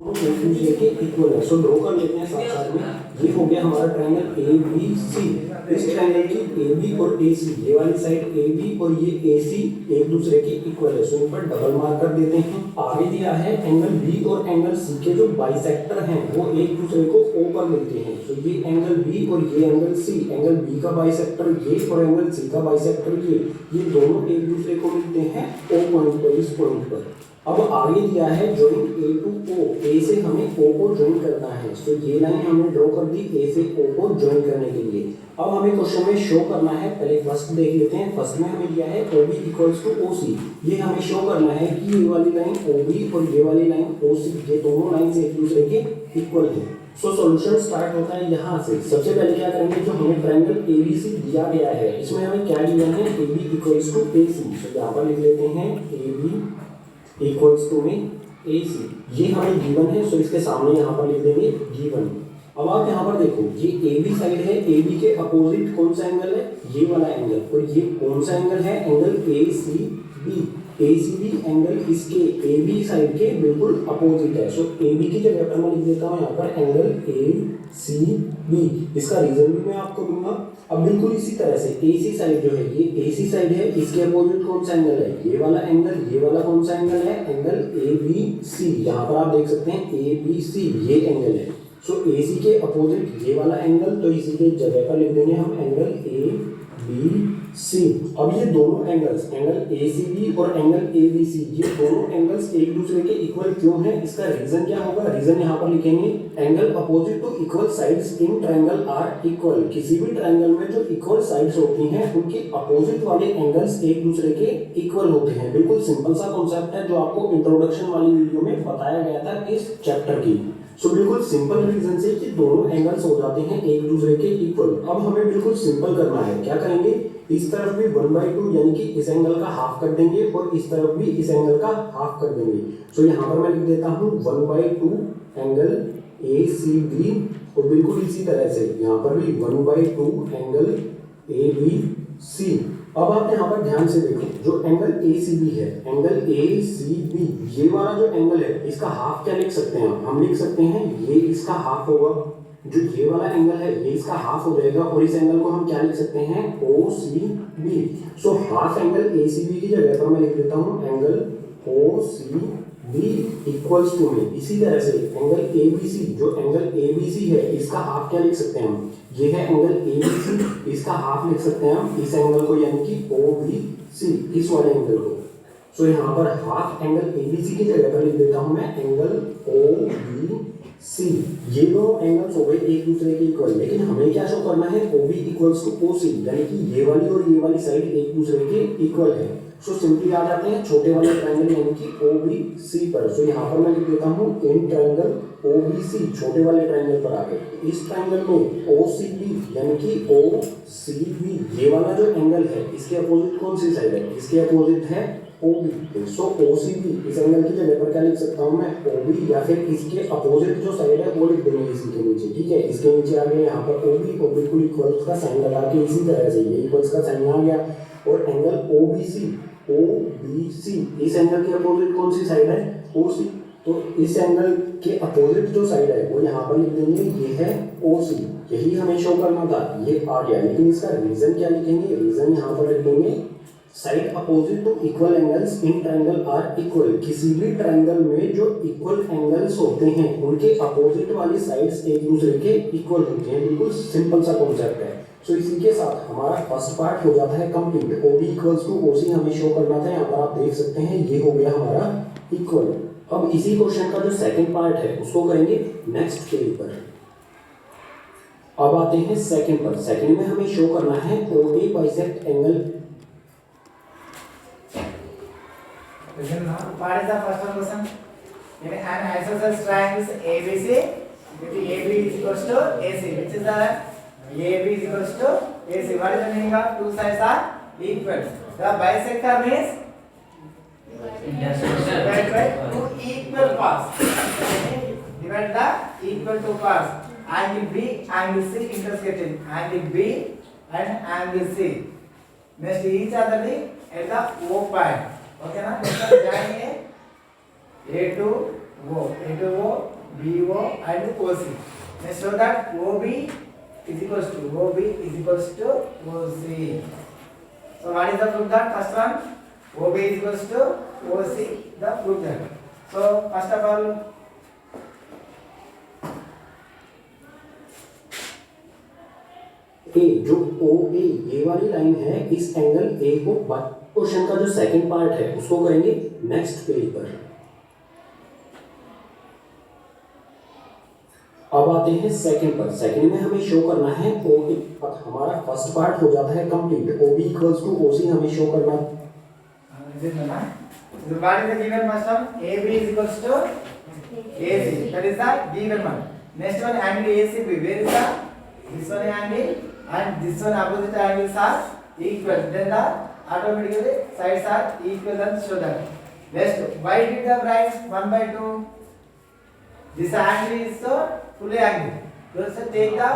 एक दूसरे के इक्वल है। सो ड्रॉ कर लेते हैं साथ साथ में। ये हो गया हमारा ट्रायंगल ए बी सी। इस ट्रायंगल की ए बी और ए सी, ये वाली साइड ए बी और ये ए सी एक दूसरे के इक्वल है। सो इन पर डबल मार्क कर देते हैं। आगे दिया है एंगल बी और एंगल सी के जो बाइसेक्टर हैं वो एक दूसरे को ओ पर मिलते हैं। सो ये एंगल बी और ये एंगल सी, एंगल बी का बाइसेक्टर ये और एंगल सी का बाइसेक्टर ये दोनों एक दूसरे को मिलते हैं ओ पॉइंट पर, इस पॉइंट पर। अब आगे दिया है ज्वाइन ए टू ओ, ए से हमें ओ को ज्वाइन करना है। तो ये लाइन हमने ड्रॉ कर दी ए से ओ को ज्वाइन करने के लिए। अब हमें क्वेश्चन में शो करना है, पहले फर्स्ट देख लेते हैं। फर्स्ट में हमें दिया है O B equals to O C. ये हमें शो करना है कि ये वाली लाइन ओ बी और ये वाली लाइन ओ सी, ये दोनों लाइन एक दूसरे के इक्वल है। सो सॉल्यूशन स्टार्ट होता है यहाँ से। सबसे पहले क्या करेंगे, जो हमें ट्रायंगल एबीसी दिया गया है इसमें हमें क्या दिया है, ए बी इक्वल्स टू ए सी। तो यहाँ पर लिख लेते हैं ए बी इक्वल्स टू में ए सी, ये हमें गिवन है। सो इसके सामने यहाँ पर लिख देंगे गिवन। अब आप यहाँ पर देखो, ये ए बी साइड है, ए बी के अपोजिट कौन सा एंगल है, ये वाला एंगल। और ये कौन सा एंगल है, angle A C B. A C B angle इसके ए बी साइड के बिल्कुल अपोजिट है। सो ए बी की जगह पर मैं लिख देता हूँ यहाँ पर एंगल ए सी बी। इसका रीजन भी मैं आपको दूंगा। अब बिल्कुल इसी तरह से ए सी साइड जो है, ये ए सी साइड है, इसके अपोजिट कौन सा एंगल है, ये वाला एंगल। ये वाला कौन सा एंगल है, एंगल ए बी सी। यहाँ पर आप देख सकते हैं ए बी सी, ये एंगल है। सो ए सी के अपोजिट ये वाला एंगल, तो इसी के जगह पर लिख देंगे हम एंगल ए बी सी। अब ये दोनों angles, angle A C B और एंगल ए बी सी, ये दोनों एंगल्स एक दूसरे के इक्वल क्यों है, इसका रीजन क्या होगा। रीजन यहाँ पर लिखेंगे, angle opposite to equal sides in triangle are equal. किसी भी ट्रायंगल में जो इक्वल साइड्स होती हैं उनके अपोजिट वाले एंगल्स एक दूसरे के इक्वल होते हैं। बिल्कुल सिंपल सा कॉन्सेप्ट है जो आपको इंट्रोडक्शन वाली वीडियो में बताया गया था इस चैप्टर की। सो बिल्कुल सिंपल रीजन से कि दोनों एंगल्स हो जाते हैं एक दूसरे के इक्वल। अब हमें बिल्कुल सिंपल करना है, क्या करेंगे, इस तरफ भी 1/2 यानी कि इस एंगल का हाफ कर देंगे और इस तरफ भी इस एंगल का हाफ कर देंगे। सो यहाँ पर मैं लिख देता हूँ 1/2 एंगल ए सी बी, और बिल्कुल इसी तरह से यहाँ पर भी 1/2 एंगल ए बी सी। अब आप यहाँ पर ध्यान से देखो, जो एंगल ए सी बी है, एंगल ए सी बी, ये वाला जो एंगल है इसका हाफ क्या लिख सकते हैं हम लिख सकते हैं ये इसका हाफ होगा। जो ये वाला एंगल है ये इसका हाफ हो जाएगा, और इस एंगल को हम क्या लिख सकते हैं, O C B. So half angle A C B की जगह पर मैं लिख देता हूँ angle O C B equals to में। इसी तरह से एंगल ए बी सी, जो एंगल ए बी सी है इसका हाफ क्या लिख सकते हैं हम, ये है एंगल ए बी सी, इसका हाफ लिख सकते हैं हम इस एंगल को, यानी कि ओ बी सी, इस वाले एंगल को। सो यहाँ पर half angle A B C की जगह पर लिख देता हूँ मैं एंगल ओ बी सी। ये दोनों एंगल्स हो गए एक दूसरे के इक्वल, लेकिन हमें क्या शो करना है, O B equals to O C, यानी कि ये वाली और ये वाली साइड एक दूसरे के इक्वल है। सो सिंपली आ जाते हैं छोटे वाले ट्रायंगल यानी कि ओ बी सी पर। सो यहाँ पर मैं लिख देता हूँ इन ट्रायंगल ओ बी सी, छोटे वाले ट्रायंगल पर आके इस ट्रायंगल में ओ सी बी यानी कि ओ सी बी, ये वाला जो एंगल है इसके अपोजिट कौन सी साइड है, इसके अपोजिट है ओ बी। सो ओ सी बी, इस एंगल की जगह पर क्या लिख सकता हूँ मैं, ओ बी, या फिर इसके अपोजिट जो साइड है वो लिख देंगे इसी के नीचे। ठीक है, इसके नीचे आ गया यहाँ पर ओ बी, और बिल्कुल इक्वल्स का साइन लगा के इसी तरह से ये इक्वल्स का साइन आ गया। और angle O B C, O B C, इस एंगल के अपोजिट कौन सी साइड है, ओ सी। तो इस एंगल के अपोजिट जो साइड है वो यहाँ पर लिख देंगे, ये है ओ सी। यही हमें शो करना था, ये आ गया। लेकिन इसका रीजन क्या लिखेंगे, रीजन यहाँ पर लिख देंगे side opposite to equal angles in triangle are equal. किसी भी ट्रायंगल में जो इक्वल एंगल्स होते हैं उनके अपोजिट वाली साइड्स एक दूसरे के इक्वल होते हैं। बिल्कुल सिंपल सा कॉन्सेप्ट है। सो इसी के साथ हमारा फर्स्ट पार्ट हो जाता है complete. O B equals to O C हमें शो करना था, यहाँ पर आप देख सकते हैं ये हो गया हमारा इक्वल। अब इसी क्वेश्चन का जो सेकंड पार्ट है उसको करेंगे नेक्स्ट पेज पर। अब आते हैं सेकंड पर। सेकंड में हमें शो करना है O A bisect angle. What is the first one question? In an isosceles triangle ABC, AB is equals to AC. Which is the AB is equals to AC. What is the meaning of two sides are equal? The bisector means divide by two equal parts. Divide the equal two parts. Angle B, angle C intersecting. Angle B and angle C. Next each other at the O point. Okay ना, जाएंगे A2 O, A to O, BO and OC. Let's show that OB is equals to OC. So what is the proof that? First one, OB is equals to OC, the proof that. So first of all, ए जो ओ ए ये वाली line है इस angle A को question का जो second part है उसको करेंगे नेक्स्ट पेज पर। अब आते हैं सेकंड पर। सेकंड में हमें शो करना है ओ ए, हमारा फर्स्ट पार्ट हो जाता है complete. O B equals to O C हमें शो करना है। So what is the given first one? AB is equals to AC. That is the given one. Next one, angle ACB. Where is the this one angle and this one opposite angles are equal. Then the automatically sides are equal and show that. Next, why did the price 1/2? This angle is so full angle. So take the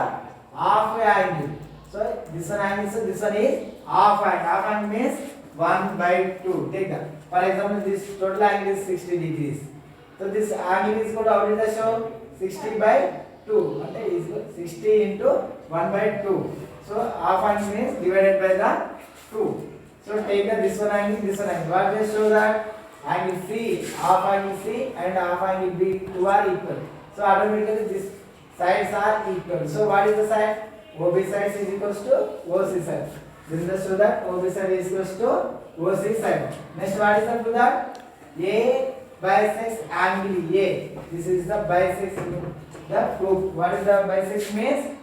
half angle. So this one angle, so this one is half angle. Half angle means 1/2. Take that. For example, this total angle is 60 degrees. So this angle is called, how did I show? 60/2. Okay, is 60 into 1/2. So half angle means divided by the 2. So take the this one angle, this one angle. What they show that angle C, half angle C and half angle B, 2 are equal. So automatically this sides are equal. So what is the side? OB side is equals to OC side. Then let's show that OB side is equals to OC side. Next, what is the proof that A bisects angle A. This is the bisects. The proof. What is the bisects means?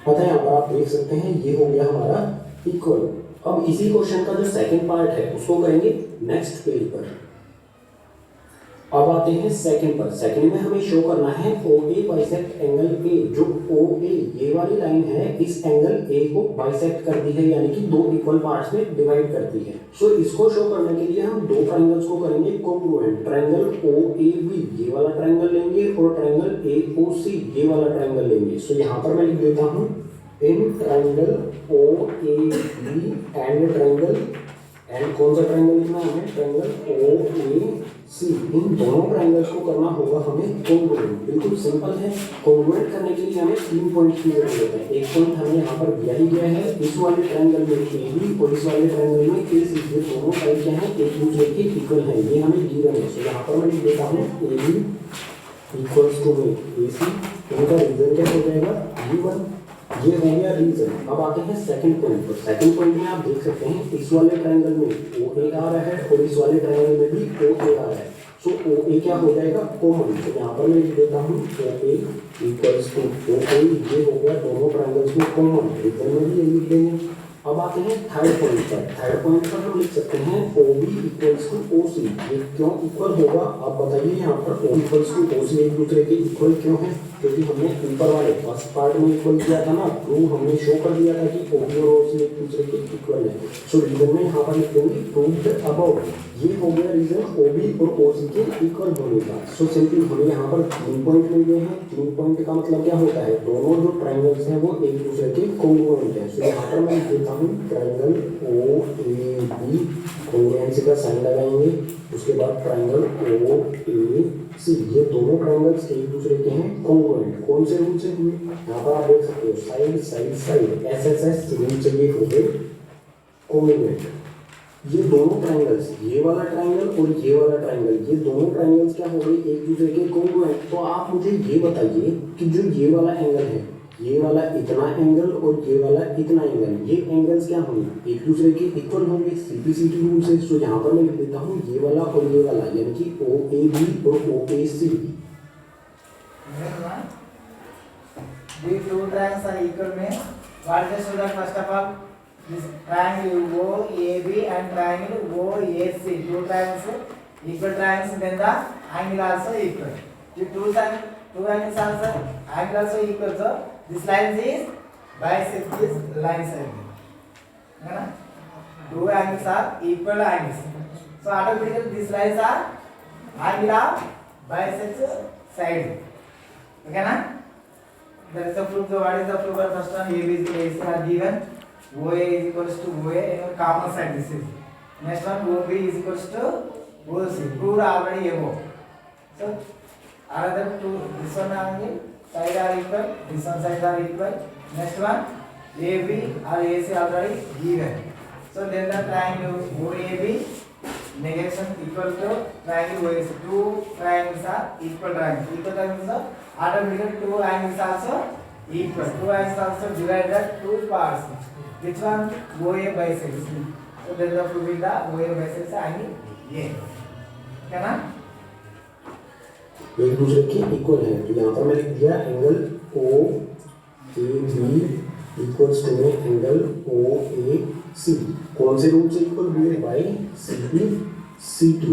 पता है यहाँ पर आप देख सकते हैं ये हो गया हमारा इक्वल। अब इसी क्वेश्चन का जो सेकंड पार्ट है उसको करेंगे नेक्स्ट पेज पर। अब आते हैं सेकंड पर। सेकंड में हमें शो करना है O A bisect angle A. जो ओ ए ये वाली लाइन है इस एंगल ए को बाइसेक्ट करती है, यानी कि दो इक्वल पार्ट्स में डिवाइड करती है। सो इसको शो करने के लिए हम दो ट्रायंगल्स को करेंगे कोंग्रुएंट। ट्रायंगल ओ ए बी ये वाला ट्रायंगल लेंगे और ट्रायंगल ए ओ सी ये वाला ट्रायंगल लेंगे। सो यहाँ पर मैं लिख देता हूँ in triangle O A B and triangle, and कौन सा ट्रायंगल लिखना है हमें? ट्रायंगल ओ ए सी। इन दोनों ट्रायंगल्स को करना होगा हमें कोंग्रुएंट। बिल्कुल सिंपल है। कोंग्रुएंट करने के लिए हमें 3 पॉइंट की जरूरत है। एक पॉइंट हमें यहाँ पर दिया ही गया है, इस वाले ट्रायंगल में ए बी और इस वाले ट्रायंगल में ए सी। ये दोनों साइड क्या है? एक दूसरे के इक्वल है, ये हमें गिवन है। सो यहाँ पर मैं लिख देता हूँ ए बी इक्वल्स टू में ए सी। इनका रीजन क्या हो जाएगा? G1। ये हो गया रीजन। अब आते हैं सेकंड पॉइंट पर। सेकंड पॉइंट में आप देख सकते हैं इस वाले ट्रायंगल में ओ ए आ रहा है और इस वाले ट्रायंगल में भी ओ ए आ रहा है। सो ओ ए क्या हो जाएगा? कॉमन। तो यहाँ पर मैं लिख देता हूँ ओ ए इक्वल्स टू ओ ए। ये हो गया दोनों ट्रायंगल्स में कॉमन। रीजन में भी ये लिख देंगे। अब आते हैं थर्ड पॉइंट पर। थर्ड पॉइंट पर हम लिख सकते हैं O B equals to O C. ये क्यों इक्वल होगा आप बताइए? यहाँ पर ओ इक्वल्स टू ओ सी एक दूसरे के इक्वल क्यों है? क्योंकि हमने ऊपर वाले फर्स्ट पार्ट में इक्वल किया था ना, प्रूव हमने शो कर दिया था कि ओ बी और ओ सी एक दूसरे के इक्वल है। सो रीजन में यहाँ पर लिख देंगे प्रूव्ड अबाउट। ये हो गया रीजन ओ बी और ओ सी के इक्वल होने का। सो सिंपली हमें यहाँ पर 3 पॉइंट मिल गए हैं। 3 पॉइंट का मतलब क्या होता है? दोनों जो ट्रायंगल्स हैं वो एक दूसरे के कोंग्रुएंट हैं। सो यहाँ पर मैं लिख देता हूँ ट्रायंगल ओ ए बी, कोंग्रुएंसी का साइन लगाएंगे। उसके बाद ट्रायंगल ओ ए सी। ये दोनों ट्रायंगल्स एक दूसरे के हैं कोंग्रुएंट। कौन से रूल से हुए? यहाँ पर आप देख सकते हो side side side SSS rule से ये हो गए कोंग्रुएंट। ये दोनों ट्रायंगल्स, ये वाला ट्रायंगल और ये वाला ट्रायंगल, ये दोनों ट्रायंगल्स क्या हो गए? एक दूसरे के कोंग्रुएंट। तो आप मुझे ये बताइए कि जो ये वाला एंगल है, ये वाला इतना एंगल और ये वाला इतना एंगल, ये एंगल्स क्या होंगे? एक दूसरे के इक्वल होंगे सीपीसीटी रूल से। सो यहाँ पर मैं लिख देता हूँ ये वाला और ये वाला, यानी कि ओ ए बी और ओ A C. These two triangles are equal means what is the show that first of all this triangle OAB and triangle OAC, two triangles equal triangles, then the angle also equal. The two angles also angle also equal. So this line is bisect this line side. Two angles are equal angles. So automatically these lines are angle of bisect side. Okay na? That is the proof. So what is the proof? First one, AB is equal to AC are given. OA is equals to OA. Common side this is. Next one, OB is equals to OC proved already above. So another two, this one angle side are equal, this one side are equal. Next one AB or AC already given. So then the triangle OAB negation equal to triangle OAC. Two triangles are equal triangles. Equal triangles are automatically two angles also equal. Two angles also divided at two parts. Which one? OA bisects. So then the proof is the OA bisects angle A. क्या ना? एक दूसरे के equal है, तो यहाँ पर मैंने लिख दिया angle O A B equals to में एंगल ओ ए सी। कौन से रूट से इक्वल हुए? By C B C to.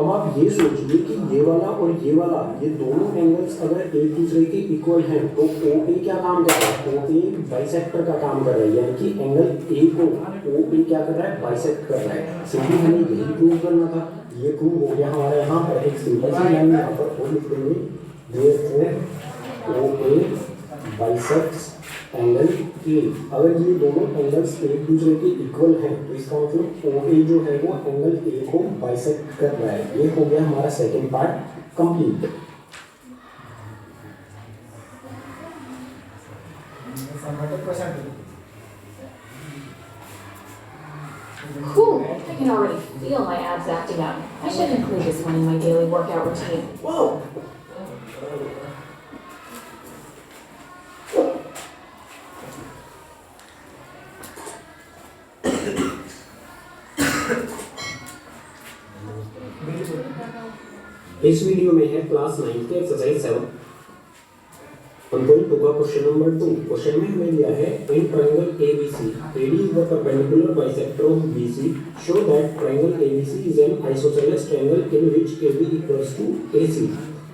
अब आप ये सोचिए कि ये वाला और ये वाला, ये दोनों एंगल्स अगर एक दूसरे के इक्वल हैं तो ओ ए क्या काम कर रहा है? ओ ए बाइसेक्टर का काम कर रहा है, यानी कि एंगल ए को ओ ए क्या कर रहा है? बाइसेक्ट कर रहा है। सिंपली हमें यही प्रूव करना था। ये प्रूव हो गया हमारा यहाँ पर। एक सिंपल सी लाइन यहाँ पर और लिख देंगे, therefore O A bisects angle A. अगर ये दोनों एंगल्स एक दूसरे के इक्वल हैं तो इसका मतलब ओ ए जो है वो एंगल ए को बाइसेक्ट कर रहा है। ये हो गया हमारा second part complete. Cool. I can already feel my abs acting up. I should include this one in my daily workout routine. Whoa. इस वीडियो में है क्लास 9 के एक्सरसाइज 7.2 का क्वेश्चन नंबर 2। क्वेश्चन में हमें दिया है in triangle ABC AD is the perpendicular bisector of BC, show that triangle ABC is an isosceles triangle in which AB equals to AC।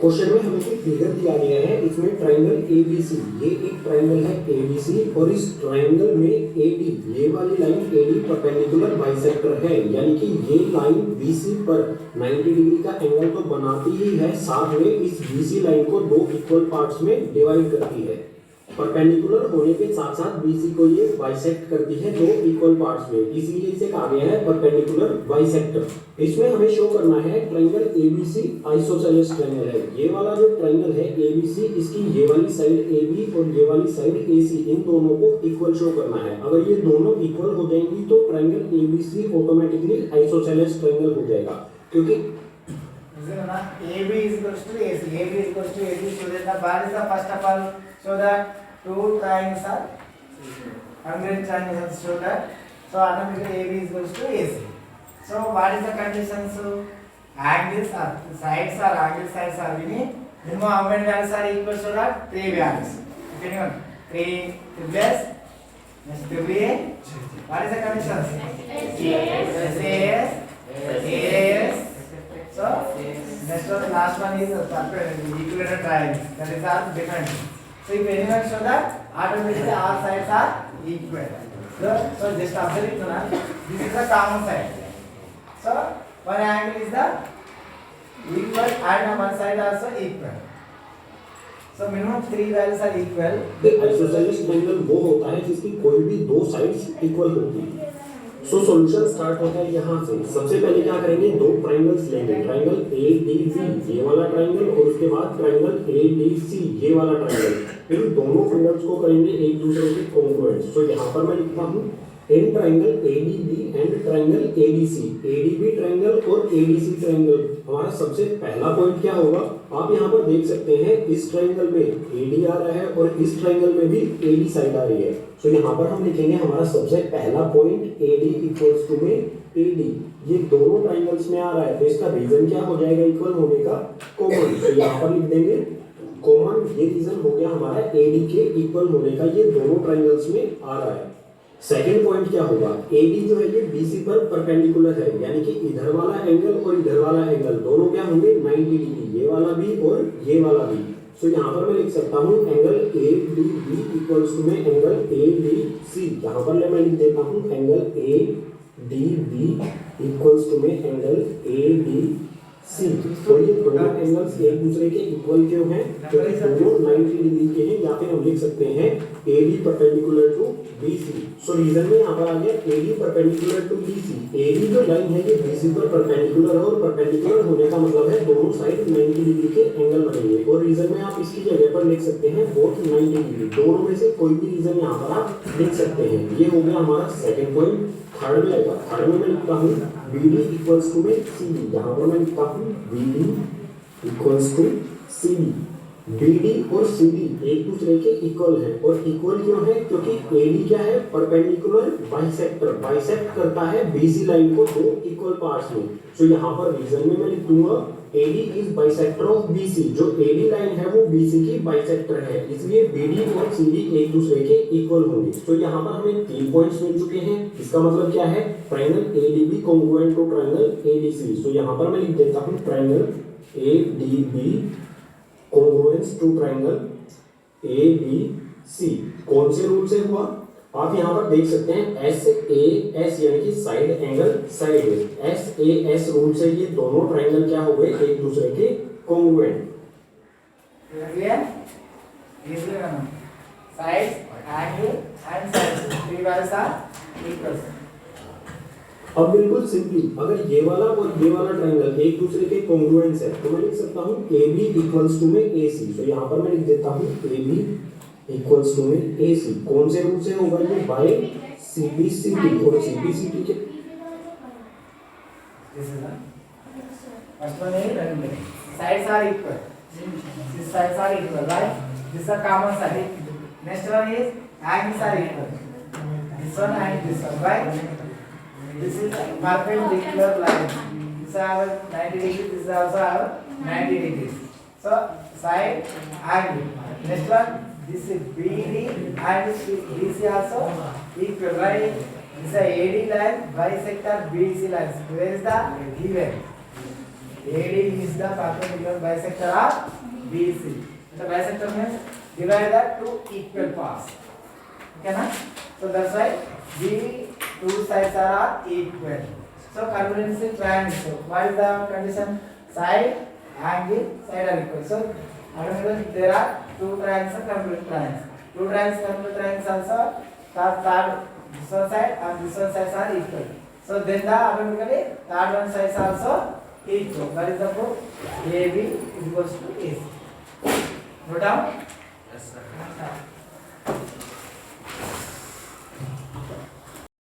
Question में हमें एक फिगर दिया गया है, इसमें ट्रायंगल ABC, ये एक ट्रायंगल है ABC और इस ट्रायंगल में AD, ये वाली लाइन AD परपेंडिकुलर बाइसेक्टर है, यानी कि ये लाइन BC पर 90 डिग्री का एंगल तो बनाती ही है, साथ में इस BC लाइन को दो इक्वल पार्ट्स में डिवाइड करती है। परपेंडिकुलर होने के साथ साथ BC को ये बाइसेक्ट करती है दो इक्वल पार्ट्स में, इसीलिए इसे कहा गया है परपेंडिकुलर बाइसेक्टर। इसमें हमें शो करना है ट्रायंगल ABC आइसोसेलेस ट्रायंगल है। ये वाला जो ट्रायंगल है ABC, इसकी ये वाली साइड AB और ये वाली साइड AC, इन दोनों को इक्वल शो करना है। अगर ये दोनों इक्वल हो जाएंगी तो triangle ABC automatically isosceles triangle हो जाएगा, क्योंकि AB is equals to AC. AB is equals to AC. So that the bar is the first of all. So that two triangles are 100 triangles. So that automatically AB is equals to AC. So what is the condition? So angles are sides are angle sides are minimum how many values are equal? So that 3 values. Anyone? 3 plus next 3A. What is the condition? SAS. So next one, last one is equilateral triangle. That is our different. So if anyone show that, automatically all sides are equal. So just observe it now. This is the common side. So one angle is the equal and on one side also equal. So minimum 3 values are equal. Isosceles triangle वो होता है जिसकी कोई भी दो sides equal होती है। So solution start होता है यहाँ से। सबसे पहले क्या करेंगे, दो ट्रायंगल्स लेंगे, ट्रायंगल ADB ये वाला ट्रायंगल और उसके बाद ट्रायंगल ADC ये वाला ट्रायंगल, फिर दोनों फिगर्स को करेंगे एक दूसरे के कॉन्ग्रुएंट। सो यहाँ पर मैं लिखता हूँ in triangle ADB and triangle ADC, ADB triangle और ADC ट्रायंगल। हमारा सबसे पहला पॉइंट क्या होगा, आप यहाँ पर देख सकते हैं इस ट्रायंगल में AD आ रहा है और इस ट्रायंगल में भी AD साइड आ रही है। सो यहाँ पर हम लिखेंगे हमारा सबसे पहला पॉइंट AD इक्वल्स टू में AD, ये दोनों ट्रायंगल्स में आ रहा है, तो इसका रीजन क्या हो जाएगा इक्वल होने का? कॉमन। तो यहाँ पर लिख देंगे कॉमन, ये रीजन हो गया हमारा AD के इक्वल होने का, ये दोनों ट्रायंगल्स में आ रहा है। सेकंड पॉइंट क्या होगा, AD जो है ये BC पर परपेंडिकुलर है, यानी कि इधर वाला एंगल और इधर वाला एंगल दोनों क्या होंगे 90 डिग्री, ये वाला भी और ये वाला भी। सो यहाँ पर मैं लिख सकता हूँ एंगल ADB इक्वल्स टू में एंगल ADC। यहाँ पर मैं लिख देता हूँ एंगल ADB इक्वल्स टू में एंगल ADC। सी। और ये दोनों एंगल्स एक दूसरे के इक्वल क्यों हैं? क्योंकि दोनों 90 डिग्री के हैं, या फिर हम लिख सकते हैं AD perpendicular to BC। So reason में यहाँ पर आ गया AD perpendicular to BC। AD जो लाइन है ये BC पर परपेंडिकुलर है, और परपेंडिकुलर होने का मतलब है दोनों साइड 90 डिग्री के एंगल बनेंगे। और रीजन में आप इसकी जगह पर लिख सकते हैं बोथ 90 डिग्री। दोनों में से कोई भी रीजन यहाँ पर आप लिख सकते हैं। ये हो गया हमारा सेकंड पॉइंट। थर्ड में आएगा, थर्ड में मैं लिखता हूँ BD इक्वल्स टू में CD। यहाँ पर मैं लिखता हूँ BD equals to CD। BD और CD एक दूसरे के इक्वल है, और इक्वल क्यों है? क्योंकि AD क्या है? परपेंडिकुलर बाइसेक्टर, बाइसेक्ट करता है BC लाइन को दो इक्वल पार्ट्स में। सो यहाँ पर रीजन में मैं लिख दूंगा AD is bisector of BC। जो AD लाइन है वो BC की बाइसेक्टर है, इसलिए BD और CD एक दूसरे के इक्वल होंगे। तो यहाँ पर हमें 3 पॉइंट्स मिल चुके हैं। इसका मतलब क्या है? Triangle ADB congruent to triangle ADC। So यहाँ पर मैं लिख देता हूँ triangle ADB congruence to triangle ABC। कौन से रूल से हुआ? आप यहाँ पर देख सकते हैं SAS यानी कि side angle sideways. SAS rule से ये दोनों ट्रायंगल क्या हो गए? एक दूसरे के कॉन्ग्रुएंट। क्लियर? इसलिए हम sides angle and sides three wise are equal. अब बिल्कुल सिंपली अगर ये वाला और ये वाला ट्रायंगल एक दूसरे के कॉन्ग्रुएंट्स है तो मैं लिख सकता हूँ AB इक्वल्स टू में AC। तो यहाँ पर मैं लिख देता हूँ AB इक्वल्स टू में AC। कौन से रूल से होगा ये? By CPCT। और CPCT के first one is sides are equal. These sides are equal, right? This is a common side. Next one is angles are equal. This one and this one, right? This is perpendicular line. This have 90 degrees. This also have 90 degrees. So side angle. Next one, this is BD and BC also equal, right? This is AD line bisector BC lines. Where is the given? AD is the perpendicular bisector of BC. The bisector means divide the two equal parts. Okay, na? So that's why the two sides are equal. So congruency triangle. So what is the condition? Side, angle, side are equal. So automatically there are two triangles and congruent triangles. Two triangles, congruent triangles also. Third this one side and this one sides are equal. So then the automatically third one sides also equal. That is the proof. AB is equals to AC. Note down. Yes, sir.